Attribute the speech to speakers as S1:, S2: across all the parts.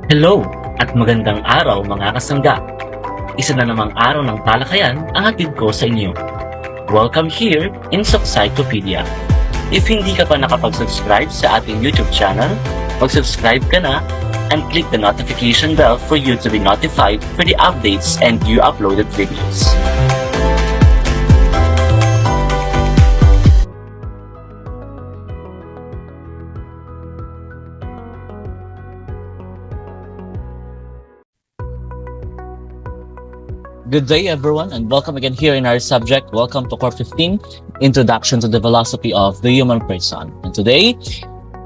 S1: Hello at magandang araw mga kasangga. Isa na namang araw ng talakayan ang hatid ko sa inyo. Welcome here in Soxytopedia. If hindi ka pa nakapag-subscribe sa ating YouTube channel, mag-subscribe ka na and click the notification bell for you to be notified for the updates and new uploaded videos.
S2: Good day, everyone, and welcome again here in our subject. Welcome to Core 15, Introduction to the Philosophy of the Human Person. And today,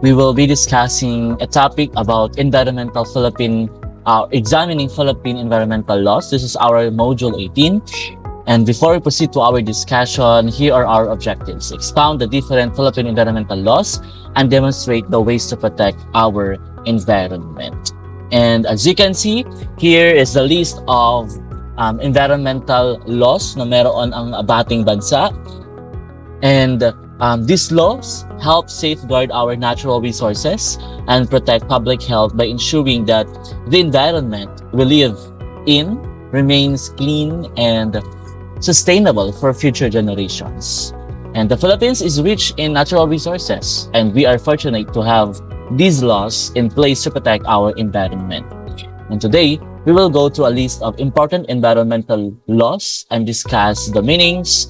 S2: we will be discussing a topic about examining Philippine environmental laws. This is our Module 18. And before we proceed to our discussion, here are our objectives. Expound the different Philippine environmental laws and demonstrate the ways to protect our environment. And as you can see, here is the list of environmental laws na meron ang ating bansa. And these laws help safeguard our natural resources and protect public health by ensuring that the environment we live in remains clean and sustainable for future generations. And the Philippines is rich in natural resources, and we are fortunate to have these laws in place to protect our environment. And today, we will go through a list of important environmental laws and discuss the meanings,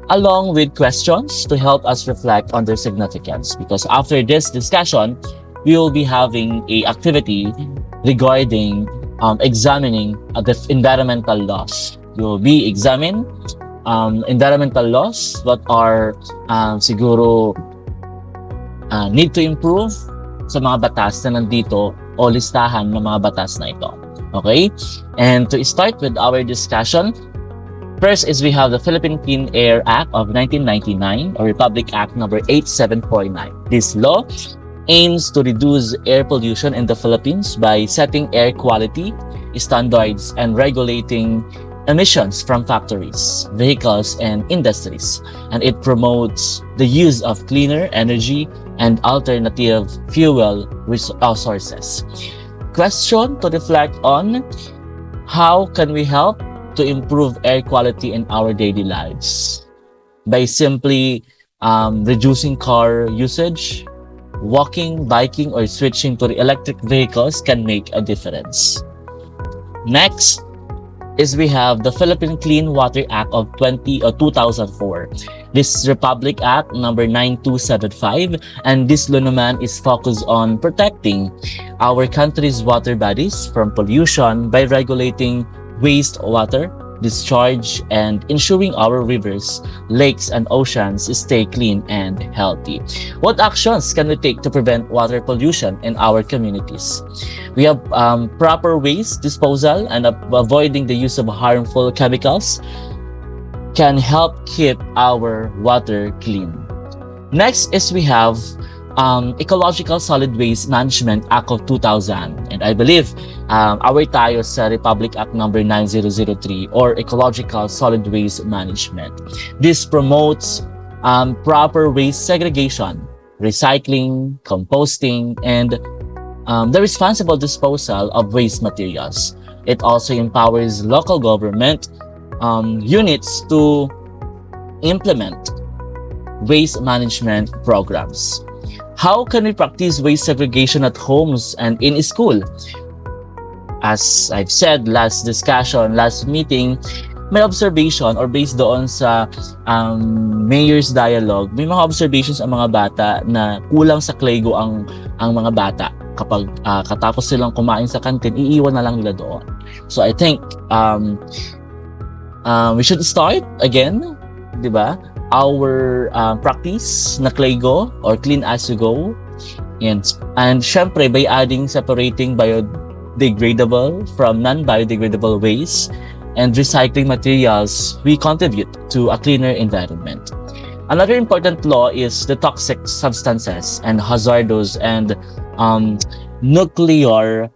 S2: along with questions to help us reflect on their significance. Because after this discussion, we will be having an activity regarding examining the environmental laws. We will be examining environmental laws that are siguro need to improve sa mga batas na nandito o listahan ng mga batas na ito. Okay? And to start with our discussion, first is we have the Philippine Clean Air Act of 1999 or Republic Act number 8749. This law aims to reduce air pollution in the Philippines by setting air quality standards and regulating emissions from factories, vehicles, and industries. And it promotes the use of cleaner energy and alternative fuel sources. Question to reflect on: how can we help to improve air quality in our daily lives? By simply reducing car usage, walking, biking, or switching to the electric vehicles can make a difference. Next is we have the Philippine Clean Water Act of 2004. This Republic Act number 9275, and this law naman is focused on protecting our country's water bodies from pollution by regulating wastewater discharge and ensuring our rivers, lakes, and oceans stay clean and healthy. What actions can we take to prevent water pollution in our communities? We have proper waste disposal and avoiding the use of harmful chemicals can help keep our water clean. Next is we have Ecological Solid Waste Management Act of 2000, and I believe aware tayo sa Republic Act number 9003 or Ecological Solid Waste Management. This promotes proper waste segregation, recycling, composting, and the responsible disposal of waste materials. It also empowers local government units to implement waste management programs. How can we practice waste segregation at homes and in school? As I've said last discussion, last meeting, may observation or based doon sa mayor's dialogue, may mga observations ang mga bata na kulang sa Clego ang mga bata. Kapag katapos silang kumain sa kantin, iiwan na lang nila doon. So I think we should start again, di ba? Our practice na Clego or clean as you go, and syempre by separating biodegradable from non-biodegradable waste and recycling materials, we contribute to a cleaner environment. Another important law is the Toxic Substances and Hazardous and Nuclear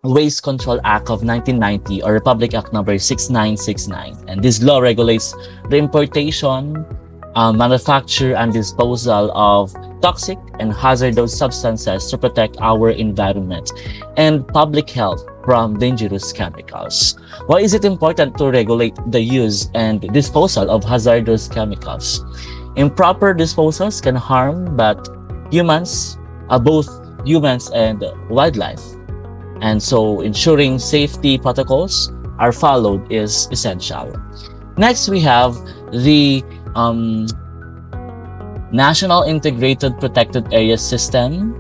S2: Waste Control Act of 1990 or Republic Act number 6969. And this law regulates the importation, manufacture, and disposal of toxic and hazardous substances to protect our environment and public health from dangerous chemicals. Why is it important to regulate the use and disposal of hazardous chemicals? Improper disposals can harm both humans and wildlife. And so ensuring safety protocols are followed is essential. Next, we have the National Integrated Protected Areas System,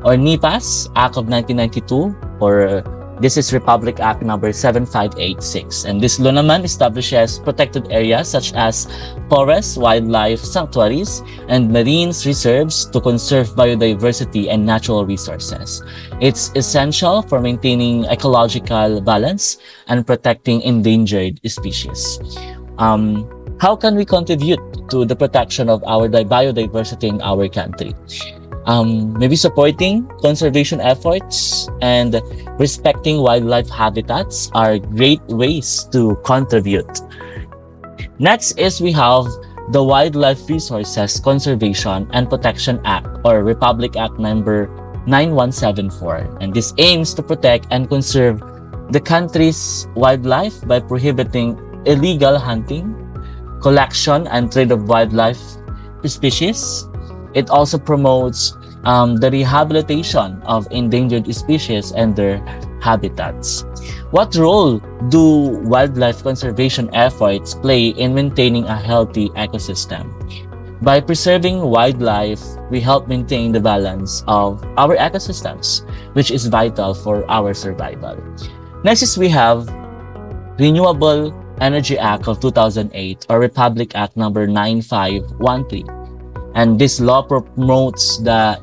S2: or NEPAS Act of 1992, or this is Republic Act number 7586. And this law naman establishes protected areas such as forests, wildlife sanctuaries, and marine reserves to conserve biodiversity and natural resources. It's essential for maintaining ecological balance and protecting endangered species. How can we contribute to the protection of our biodiversity in our country? Maybe supporting conservation efforts and respecting wildlife habitats are great ways to contribute. Next is we have the Wildlife Resources Conservation and Protection Act, or Republic Act number 9174. And this aims to protect and conserve the country's wildlife by prohibiting illegal hunting, collection, and trade of wildlife species. It also promotes the rehabilitation of endangered species and their habitats. What role do wildlife conservation efforts play in maintaining a healthy ecosystem? By preserving wildlife, we help maintain the balance of our ecosystems, which is vital for our survival. Next is we have Renewable Energy Act of 2008, or Republic Act number 9513. And this law promotes the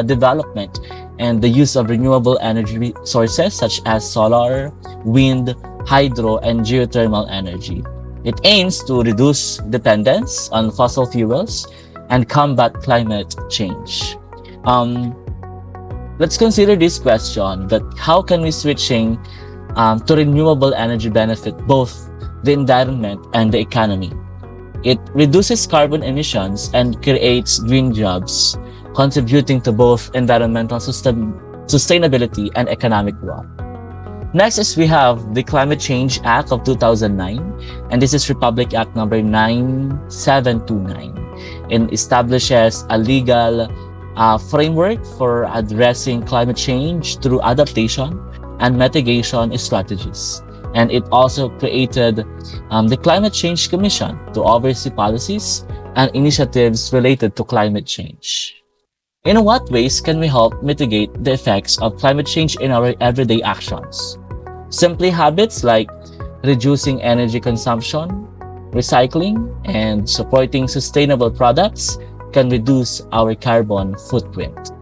S2: development and the use of renewable energy sources such as solar, wind, hydro, and geothermal energy. It aims to reduce dependence on fossil fuels and combat climate change. Let's consider this question, that how can we switching to renewable energy benefit both the environment and the economy? It reduces carbon emissions and creates green jobs, contributing to both environmental sustainability and economic growth. Next is we have the Climate Change Act of 2009, and this is Republic Act number 9729. It establishes a legal framework for addressing climate change through adaptation and mitigation strategies. And it also created the Climate Change Commission to oversee policies and initiatives related to climate change. In what ways can we help mitigate the effects of climate change in our everyday actions? Simply habits like reducing energy consumption, recycling, and supporting sustainable products can reduce our carbon footprint.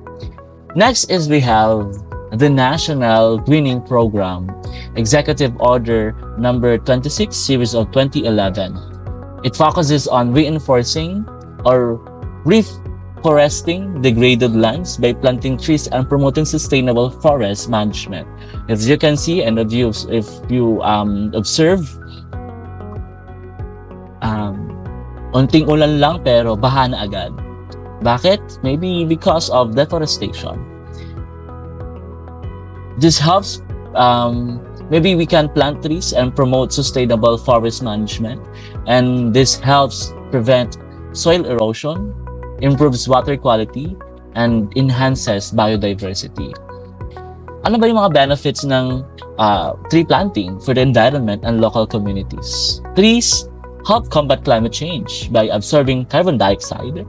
S2: Next is we have the National Greening Program, Executive Order number 26, series of 2011. It focuses on reinforcing or reforesting degraded lands by planting trees and promoting sustainable forest management. As you can see, and if you observe, unting ulan lang pero baha na agad. Bakit? Maybe because of deforestation. This helps, maybe we can plant trees and promote sustainable forest management, and this helps prevent soil erosion, improves water quality, and enhances biodiversity. Ano ba yung mga benefits ng tree planting for the environment and local communities? Trees help combat climate change by absorbing carbon dioxide,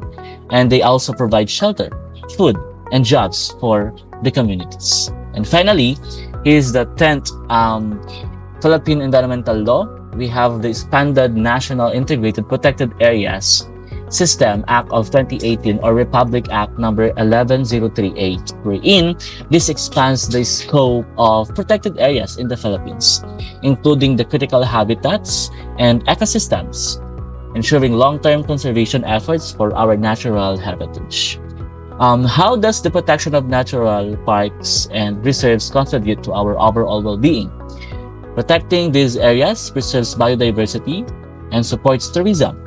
S2: and they also provide shelter, food, and jobs for the communities. And finally, here's the 10th Philippine Environmental Law. We have the Expanded National Integrated Protected Areas System Act of 2018, or Republic Act number 11038, wherein this expands the scope of protected areas in the Philippines, including the critical habitats and ecosystems, ensuring long-term conservation efforts for our natural heritage. How does the protection of natural parks and reserves contribute to our overall well-being? Protecting these areas preserves biodiversity and supports tourism,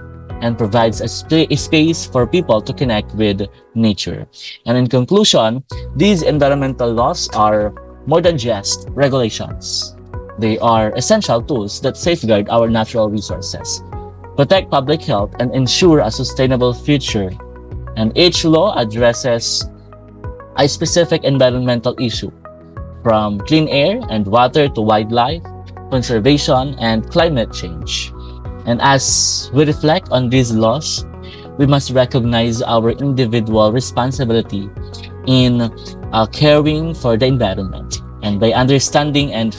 S2: and provides a space for people to connect with nature. And in conclusion, these environmental laws are more than just regulations. They are essential tools that safeguard our natural resources, protect public health, and ensure a sustainable future. And each law addresses a specific environmental issue, from clean air and water to wildlife, conservation, and climate change. And as we reflect on these laws, we must recognize our individual responsibility in caring for the environment. And by understanding and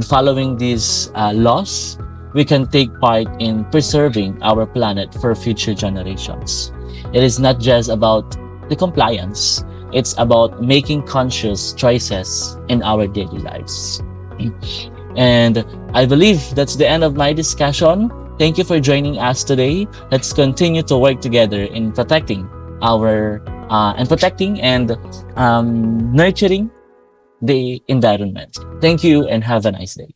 S2: following these laws, we can take part in preserving our planet for future generations. It is not just about the compliance, it's about making conscious choices in our daily lives. And I believe that's the end of my discussion. Thank you for joining us today. Let's continue to work together in protecting and nurturing the environment. Thank you and have a nice day.